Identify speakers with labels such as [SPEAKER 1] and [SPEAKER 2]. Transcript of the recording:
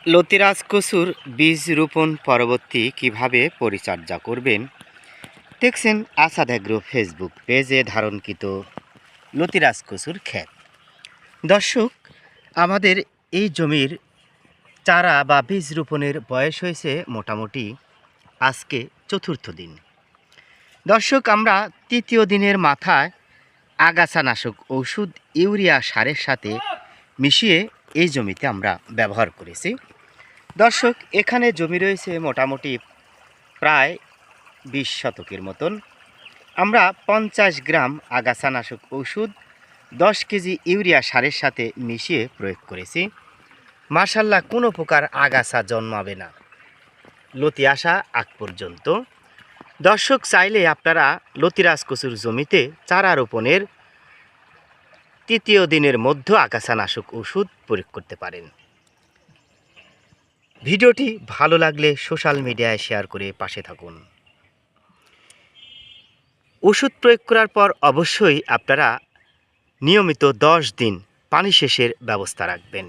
[SPEAKER 1] লতিরাজ কচুর বীজ রোপণ পরবর্তী কিভাবে পরিচর্যা করবেন দেখছেন আসাদ এগ্রো ফেসবুক পেজে ধারণকৃত লতিরাজ কচুর ক্ষেত। দর্শক, আমাদের এই জমির চারা বা বীজ রোপণের বয়স হয়েছে মোটামুটি আজকে চতুর্থ দিন। দর্শক, আমরা তৃতীয় দিনের মাথায় আগাছানাশক ওষুধ ইউরিয়া সারের সাথে মিশিয়ে এই জমিতে আমরা ব্যবহার করেছি। দর্শক, এখানে জমি রয়েছে মোটামুটি প্রায় 20 শতকের মতন। আমরা 50 গ্রাম আগাছানাশক ওষুধ 10 কেজি ইউরিয়া সারের সাথে মিশিয়ে প্রয়োগ করেছি। মাশাআল্লাহ, কোনো প্রকার আগাছা জন্মাবে না লতি আসা আগ পর্যন্ত। দর্শক, চাইলে আপনারা লতিরাজ কচুর জমিতে চারা রোপণের তৃতীয় দিনের মধ্যে আগাছানাশক ওষুধ প্রয়োগ করতে পারেন। ভিডিওটি ভালো লাগলে সোশ্যাল মিডিয়ায় শেয়ার করে পাশে থাকুন। ওষুধ প্রয়োগ করার পর অবশ্যই আপনারা নিয়মিত 10 দিন পানি সেচের ব্যবস্থা রাখবেন।